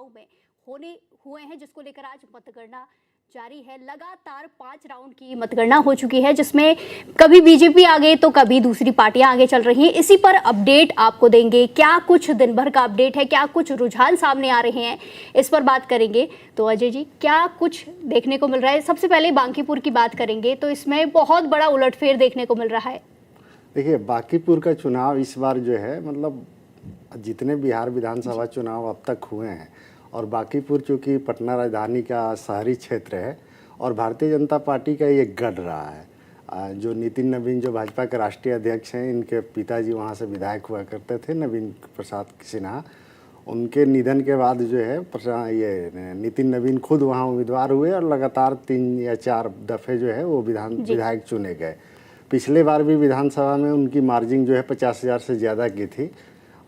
चुनाव में होने हुए हैं, जिसको लेकर आज मतगणना जारी है। लगातार 5 राउंड की मतगणना हो चुकी है, जिसमें कभी बीजेपी आगे तो कभी दूसरी पार्टियां आगे चल रही हैं। इसी पर अपडेट आपको देंगे, क्या कुछ दिन भर का अपडेट है, क्या कुछ रुझान सामने आ रहे हैं, इस पर बात करेंगे। तो अजय जी, क्या कुछ देखने को मिल रहा है? सबसे पहले बांकीपुर की बात करेंगे तो इसमें बहुत बड़ा उलटफेर देखने को मिल रहा है। देखिए, बांकीपुर का चुनाव इस बार जो है, मतलब जितने बिहार विधानसभा चुनाव अब तक हुए हैं, और बांकीपुर चूँकि पटना राजधानी का शहरी क्षेत्र है और भारतीय जनता पार्टी का ये गढ़ रहा है। जो नितिन नवीन, जो भाजपा के राष्ट्रीय अध्यक्ष हैं, इनके पिताजी वहाँ से विधायक हुआ करते थे, नवीन प्रसाद सिन्हा। उनके निधन के बाद जो है ये नितिन नवीन खुद वहाँ उम्मीदवार हुए और लगातार 3 या 4 दफ़े जो है वो विधायक चुने गए। पिछले बार भी विधानसभा में उनकी मार्जिन जो है 50,000 से ज़्यादा की थी।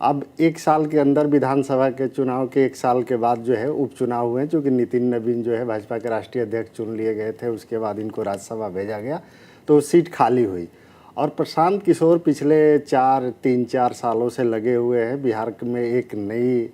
अब 1 साल के अंदर विधानसभा के चुनाव के 1 साल के बाद जो है उपचुनाव हुए, क्योंकि नितिन नवीन जो है भाजपा के राष्ट्रीय अध्यक्ष चुन लिए गए थे। उसके बाद इनको राज्यसभा भेजा गया तो सीट खाली हुई। और प्रशांत किशोर पिछले 3-4 सालों से लगे हुए हैं बिहार में एक नई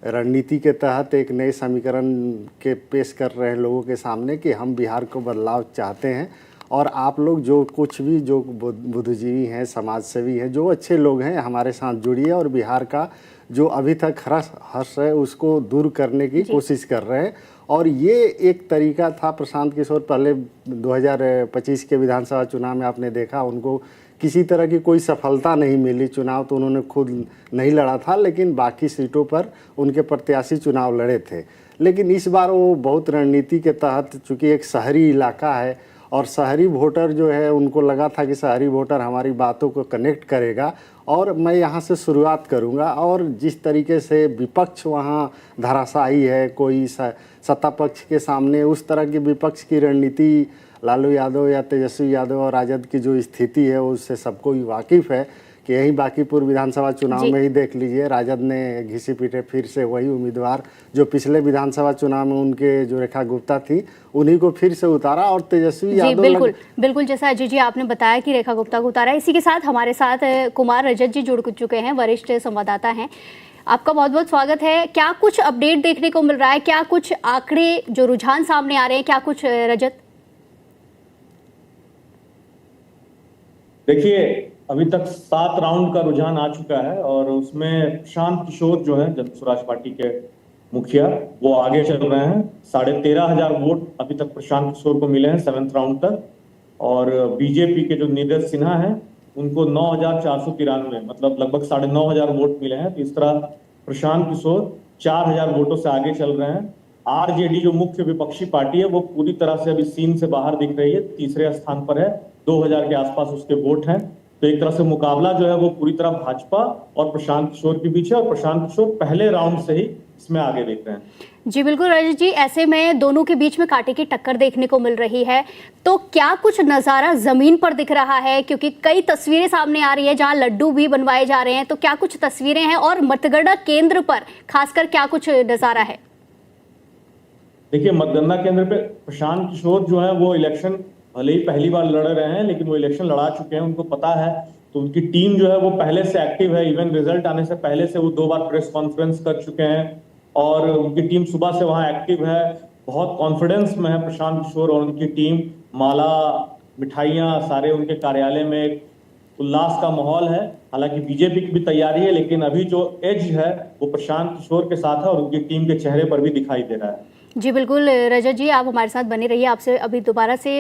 रणनीति के तहत एक नए समीकरण के पेश कर रहे हैं लोगों के सामने कि हम बिहार को बदलाव चाहते हैं और आप लोग जो कुछ भी जो बुद्धिजीवी हैं, समाजसेवी हैं, जो अच्छे लोग हैं, हमारे साथ जुड़िए और बिहार का जो अभी तक हर्ष है उसको दूर करने की कोशिश कर रहे हैं। और ये एक तरीका था। प्रशांत किशोर पहले 2025 के विधानसभा चुनाव में आपने देखा, उनको किसी तरह की कोई सफलता नहीं मिली। चुनाव तो उन्होंने खुद नहीं लड़ा था, लेकिन बाकी सीटों पर उनके प्रत्याशी चुनाव लड़े थे। लेकिन इस बार वो बहुत रणनीति के तहत, चूँकि एक शहरी इलाका है और शहरी वोटर जो है, उनको लगा था कि शहरी वोटर हमारी बातों को कनेक्ट करेगा और मैं यहाँ से शुरुआत करूँगा। और जिस तरीके से विपक्ष वहाँ धराशायी है, कोई सत्ता पक्ष के सामने उस तरह की विपक्ष की रणनीति लालू यादव या तेजस्वी यादव और राजद की जो स्थिति है उससे सबको ही वाकिफ़ है कि यही बांकीपुर विधानसभा चुनाव में ही देख लीजिए, राजद ने घिसी पीटे फिर से वही उम्मीदवार जो पिछले विधानसभा चुनाव में उनके जो रेखा गुप्ता थी उन्हीं को फिर से उतारा और तेजस्वी यादव। बिल्कुल जैसा अजय जी आपने बताया कि रेखा गुप्ता को उतारा। इसी के साथ हमारे साथ कुमार रजत जी जुड़ चुके हैं, वरिष्ठ संवाददाता हैं। आपका बहुत बहुत स्वागत है। क्या कुछ अपडेट देखने को मिल रहा है, क्या कुछ आंकड़े जो रुझान सामने आ रहे हैं, क्या कुछ रजत? देखिए, अभी तक 7 राउंड का रुझान आ चुका है और उसमें प्रशांत किशोर जो है जन स्वराज पार्टी के मुखिया, वो आगे चल रहे हैं। 13,500 वोट अभी तक प्रशांत किशोर को मिले हैं 7th राउंड तक। और बीजेपी के जो नीरज सिन्हा है उनको 9,493, मतलब लगभग 9,500 वोट मिले हैं। तो इस तरह प्रशांत किशोर 4,000 वोटों से आगे चल रहे हैं। आरजेडी जो मुख्य विपक्षी पार्टी है वो पूरी तरह से अभी सीन से बाहर दिख रही है, तीसरे स्थान पर है, 2,000 के आसपास उसके वोट हैं। तो एक तरह से मुकाबला जो है वो पूरी तरह भाजपा और प्रशांत किशोर के बीच है और प्रशांत किशोर पहले राउंड से ही इसमें आगे दिख रहे हैं। जी बिल्कुल रजत जी, ऐसे में दोनों के बीच में कांटे की टक्कर देखने को मिल रही है, तो क्या कुछ नज़ारा जमीन पर दिख रहा है? क्योंकि कई तस्वीरें सामने आ रही है जहां लड्डू भी बनवाए जा रहे हैं, तो क्या कुछ तस्वीरें हैं और मतगणना केंद्र पर खासकर क्या कुछ नज़ारा है? देखिए, मतगणना केंद्र पे प्रशांत किशोर जो है वो इलेक्शन भले ही पहली बार लड़ रहे हैं, लेकिन वो इलेक्शन लड़ा चुके हैं, उनको पता है। तो उनकी टीम जो है वो पहले से एक्टिव है। इवन रिजल्ट आने से पहले से वो 2 बार प्रेस कॉन्फ्रेंस कर चुके हैं और उनकी टीम सुबह से वहां एक्टिव है। बहुत कॉन्फिडेंस में है प्रशांत किशोर और उनकी टीम। माला, मिठाइयाँ, सारे उनके कार्यालय में एक उल्लास का माहौल है। हालांकि बीजेपी की भी तैयारी है, लेकिन अभी जो एज है वो प्रशांत किशोर के साथ है और उनकी टीम के चेहरे पर भी दिखाई दे रहा है। जी बिल्कुल रजत जी, आप हमारे साथ बने रहिए, आपसे अभी दोबारा से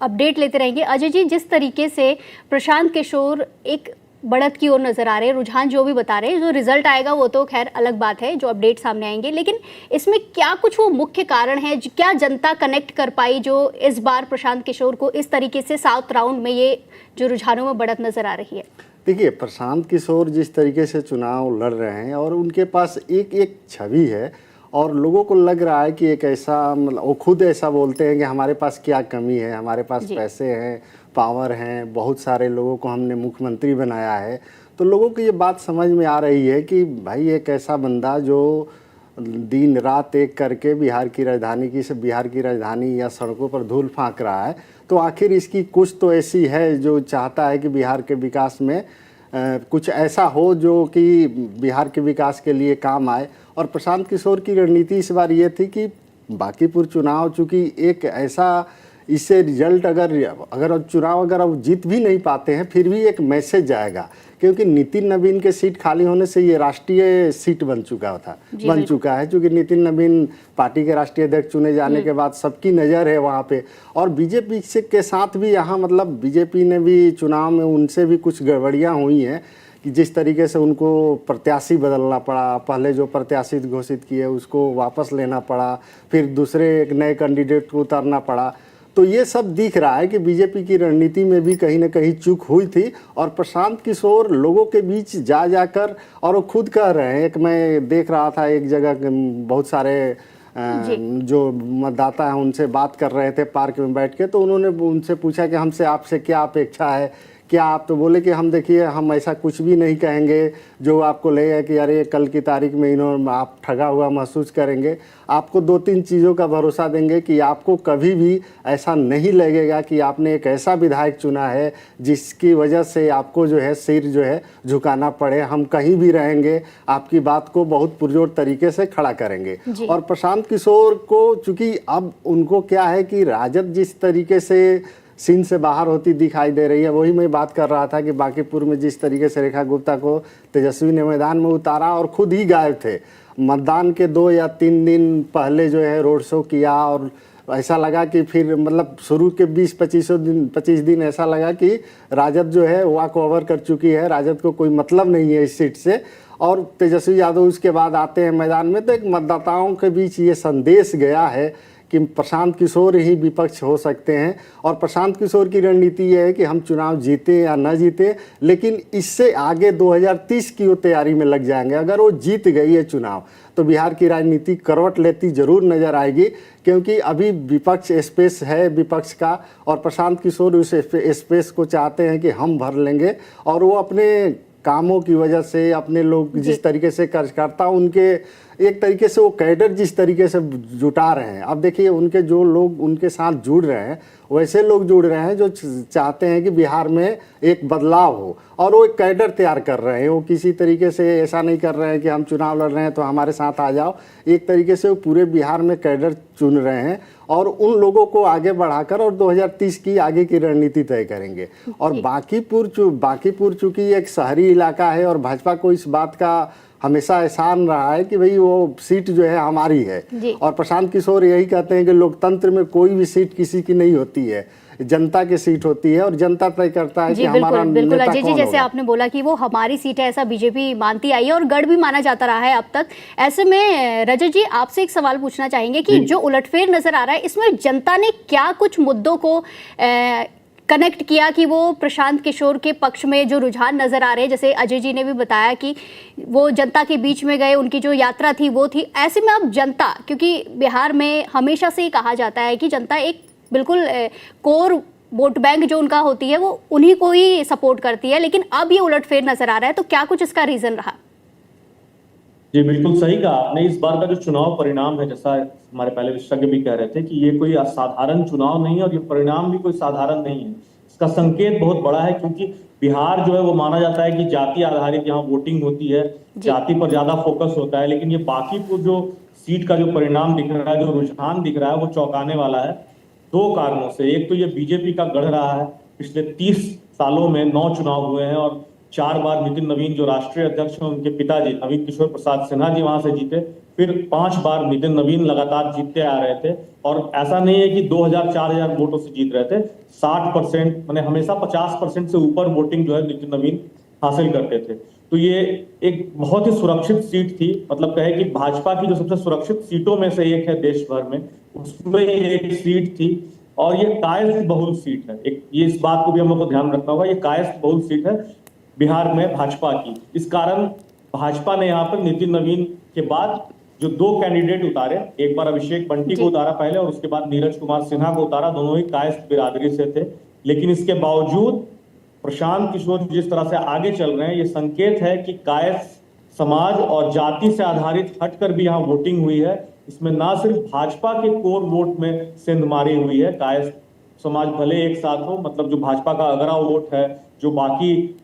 अपडेट लेते रहेंगे। अजय जी, जिस तरीके से प्रशांत किशोर एक बढ़त की ओर नजर आ रहे हैं, रुझान जो भी बता रहे हैं, जो रिजल्ट आएगा वो तो खैर अलग बात है, जो अपडेट सामने आएंगे, लेकिन इसमें क्या कुछ वो मुख्य कारण है, क्या जनता कनेक्ट कर पाई जो इस बार प्रशांत किशोर को इस तरीके से 7 राउंड में ये जो रुझानों में बढ़त नजर आ रही है? देखिए, प्रशांत किशोर जिस तरीके से चुनाव लड़ रहे हैं और उनके पास एक छवि है और लोगों को लग रहा है कि एक ऐसा, मतलब वो खुद ऐसा बोलते हैं कि हमारे पास क्या कमी है, हमारे पास पैसे हैं, पावर हैं, बहुत सारे लोगों को हमने मुख्यमंत्री बनाया है। तो लोगों को ये बात समझ में आ रही है कि भाई एक ऐसा बंदा जो दिन रात एक करके बिहार की राजधानी या सड़कों पर धूल फाँक रहा है, तो आखिर इसकी कुछ तो ऐसी है जो चाहता है कि बिहार के विकास में कुछ ऐसा हो जो कि बिहार के विकास के लिए काम आए। और प्रशांत किशोर की रणनीति इस बार ये थी कि बांकीपुर चुनाव चूँकि एक ऐसा, इससे रिजल्ट अगर चुनाव अगर अब जीत भी नहीं पाते हैं फिर भी एक मैसेज जाएगा, क्योंकि नितिन नवीन के सीट खाली होने से ये राष्ट्रीय सीट बन चुका है, क्योंकि नितिन नवीन पार्टी के राष्ट्रीय अध्यक्ष चुने जाने के बाद सबकी नज़र है वहाँ पे। और बीजेपी के साथ भी यहाँ मतलब बीजेपी ने भी चुनाव में उनसे भी कुछ गड़बड़ियाँ हुई हैं कि जिस तरीके से उनको प्रत्याशी बदलना पड़ा, पहले जो प्रत्याशी घोषित किए उसको वापस लेना पड़ा, फिर दूसरे एक नए कैंडिडेट को उतारना पड़ा। तो ये सब दिख रहा है कि बीजेपी की रणनीति में भी कहीं ना कहीं चूक हुई थी। और प्रशांत किशोर लोगों के बीच जाकर, और वो खुद कह रहे हैं, एक मैं देख रहा था एक जगह बहुत सारे जो मतदाता हैं उनसे बात कर रहे थे पार्क में बैठ के, तो उन्होंने उनसे पूछा कि हमसे आपसे क्या अपेक्षा है, क्या आप, तो बोले कि हम देखिए हम ऐसा कुछ भी नहीं कहेंगे जो आपको लगे कि अरे कल की तारीख में आप ठगा हुआ महसूस करेंगे। आपको 2-3 चीज़ों का भरोसा देंगे कि आपको कभी भी ऐसा नहीं लगेगा कि आपने एक ऐसा विधायक चुना है जिसकी वजह से आपको जो है सिर जो है झुकाना पड़े। हम कहीं भी रहेंगे, आपकी बात को बहुत पुरजोर तरीके से खड़ा करेंगे। और प्रशांत किशोर को चूँकि अब उनको क्या है कि राजद जिस तरीके से सीन से बाहर होती दिखाई दे रही है, वही मैं बात कर रहा था कि बांकीपुर में जिस तरीके से रेखा गुप्ता को तेजस्वी ने मैदान में उतारा और खुद ही गायब थे। मतदान के 2 या 3 दिन पहले जो है रोड शो किया, और ऐसा लगा कि फिर मतलब शुरू के 25 दिन ऐसा लगा कि राजद जो है वॉक ओवर कर चुकी है, राजद को कोई मतलब नहीं है इस सीट से। और तेजस्वी यादव उसके बाद आते हैं मैदान में, तो एक मतदाताओं के बीच ये संदेश गया है कि प्रशांत किशोर ही विपक्ष हो सकते हैं। और प्रशांत किशोर की रणनीति ये है कि हम चुनाव जीते या न जीते, लेकिन इससे आगे 2030 की वो तैयारी में लग जाएंगे। अगर वो जीत गई है चुनाव तो बिहार की राजनीति करवट लेती जरूर नज़र आएगी, क्योंकि अभी विपक्ष स्पेस है विपक्ष का, और प्रशांत किशोर उस स्पेस को चाहते हैं कि हम भर लेंगे। और वो अपने कामों की वजह से, अपने लोग जिस तरीके से कार्यकर्ता उनके एक तरीके से वो कैडर जिस तरीके से जुटा रहे हैं, अब देखिए उनके जो लोग उनके साथ जुड़ रहे हैं वैसे लोग जुड़ रहे हैं जो चाहते हैं कि बिहार में एक बदलाव हो, और वो एक कैडर तैयार कर रहे हैं। वो किसी तरीके से ऐसा नहीं कर रहे हैं कि हम चुनाव लड़ रहे हैं तो हमारे साथ आ जाओ, एक तरीके से वो पूरे बिहार में कैडर चुन रहे हैं और उन लोगों को आगे बढ़ाकर और 2030 की आगे की रणनीति तय करेंगे। और बांकीपुर चूंकि एक शहरी इलाका है और भाजपा को इस बात का हमेशा एहसान रहा है कि भाई वो सीट जो है हमारी है। और प्रशांत किशोर यही कहते हैं कि लोकतंत्र में कोई भी सीट किसी की नहीं होती है, जनता की सीट होती है और जनता तय करता है कि हमारा बिल्कुल नेता अजय जी, कौन जैसे होगा। आपने बोला कि वो हमारी सीट है, ऐसा बीजेपी मानती आई है और गढ़ भी माना जाता रहा है अब तक। ऐसे में रजत जी आपसे एक सवाल पूछना चाहेंगे कि जो उलटफेर नजर आ रहा है इसमें जनता ने क्या कुछ मुद्दों को कनेक्ट किया कि वो प्रशांत किशोर के पक्ष में जो रुझान नजर आ रहे हैं, जैसे अजय जी ने भी बताया कि वो जनता के बीच में गए, उनकी जो यात्रा थी वो थी। ऐसे में अब जनता, क्योंकि बिहार में हमेशा से ही कहा जाता है कि जनता एक बिल्कुल कोर वोट बैंक जो उनका होती है वो उन्हीं को ही सपोर्ट करती है, लेकिन अब ये उलटफेर नजर आ रहा है, तो क्या कुछ इसका रीजन रहा? जी बिल्कुल सही कहा आपने। इस बार का जो चुनाव परिणाम है, जैसा हमारे पहले विशेषज्ञ भी कह रहे थे कि ये कोई असाधारण चुनाव नहीं है और ये परिणाम भी कोई साधारण नहीं है। इसका संकेत बहुत बड़ा है, क्योंकि बिहार जो है वो माना जाता है कि जाति आधारित यहाँ वोटिंग होती है, जाति पर ज्यादा फोकस होता है। लेकिन ये बांकीपुर जो सीट का जो परिणाम दिख रहा है, जो रुझान दिख रहा है, वो चौंकाने वाला है 2 कारणों से। एक तो ये बीजेपी का गढ़ रहा है, पिछले 30 सालों में 9 चुनाव हुए हैं और 4 बार नितिन नवीन जो राष्ट्रीय अध्यक्ष हैं उनके पिताजी नवीन किशोर प्रसाद सिन्हा जी वहां से जीते, फिर 5 बार नितिन नवीन लगातार जीतते आ रहे थे। और ऐसा नहीं है कि 2000-4000 वोटों से जीत रहे थे, 60% मैंने हमेशा 50% से ऊपर वोटिंग जो है नितिन नवीन हासिल करते थे। तो ये एक बहुत ही सुरक्षित सीट थी, मतलब कहे कि भाजपा की जो सबसे सुरक्षित सीटों में से एक है देश भर में, उसमें एक सीट थी। और ये कायस्थ बहुल सीट है, एक ये इस बात को भी हम लोग को ध्यान रखना होगा, ये कायस्थ बहुल सीट है बिहार में भाजपा की। इस कारण भाजपा ने यहाँ पर नितिन नवीन के बाद जो 2 कैंडिडेट उतारे, एक बार अभिषेक बंटी को उतारा पहले और उसके बाद नीरज कुमार सिन्हा को उतारा, दोनों ही कायस्थ बिरादरी से थे। लेकिन इसके बावजूद प्रशांत किशोर जिस तरह से आगे चल रहे हैं, ये संकेत है कि कायस्थ समाज और जाति से आधारित हटकर भी यहाँ वोटिंग हुई है। इसमें ना सिर्फ भाजपा के कोर वोट में सेंध मारी हुई है, कायस्थ समाज भले एक साथ हो, मतलब जो भाजपा का अगरा वोट है, जो बाकी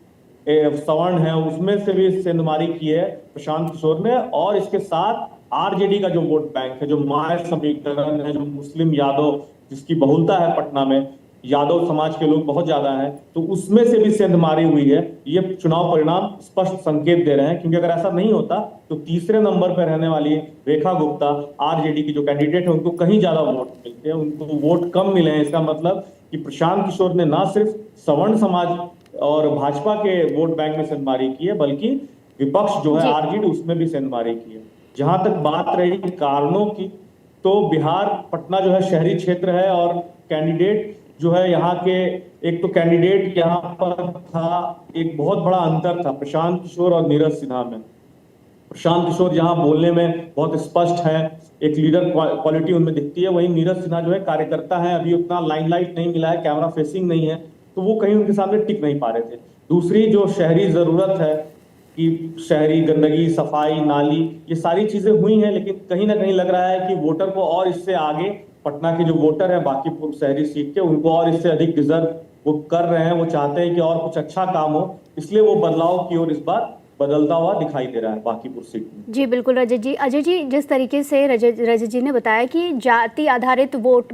सवर्ण है उसमें से भी सेंधमारी की है प्रशांत किशोर ने। और इसके साथ आरजेडी का जो वोट बैंक है, जो माय समीकरण है, जो मुस्लिम यादव जिसकी बहुलता है पटना में, यादव समाज के लोग बहुत ज्यादा हैं, तो उसमें से भी सेंधमारी हुई है। ये चुनाव परिणाम स्पष्ट संकेत दे रहे हैं, क्योंकि अगर ऐसा नहीं होता तो तीसरे नंबर पर रहने वाली रेखा गुप्ता आरजेडी की जो कैंडिडेट है उनको कहीं ज्यादा वोट मिलते हैं, उनको वोट कम मिले हैं। इसका मतलब कि प्रशांत किशोर ने ना सिर्फ सवर्ण समाज और भाजपा के वोट बैंक में सेंधमारी की है, बल्कि विपक्ष जो है आरजेडी उसमें भी सेंधमारी की है। जहां तक बात रही कारणों की, तो बिहार पटना जो है शहरी क्षेत्र है और कैंडिडेट जो है यहाँ के, एक तो कैंडिडेट यहाँ पर था, एक बहुत बड़ा अंतर था प्रशांत किशोर और नीरज सिन्हा में। प्रशांत किशोर यहाँ बोलने में बहुत स्पष्ट है, एक लीडर क्वालिटी उनमें दिखती है, वहीं नीरज सिन्हा जो है कार्यकर्ता है, अभी उतना लाइमलाइट नहीं मिला है, कैमरा फेसिंग नहीं है, तो वो कहीं उनके सामने टिक नहीं पा रहे थे। दूसरी जो शहरी जरूरत है कि शहरी गंदगी, सफाई, नाली, ये सारी चीजें हुई हैं, लेकिन कहीं ना कहीं लग रहा है कि वोटर को और इससे आगे, पटना के जो वोटर है बांकीपुर शहरी सीट के, उनको और इससे अधिक डिजर्व वो कर रहे हैं, वो चाहते हैं कि और कुछ अच्छा काम हो, इसलिए वो बदलाव की ओर इस बार बदलता हुआ दिखाई दे रहा है बांकीपुर सीट में। जी बिल्कुल रजत जी। अजय जी, जिस तरीके से रजत जी ने बताया कि जाति आधारित वोट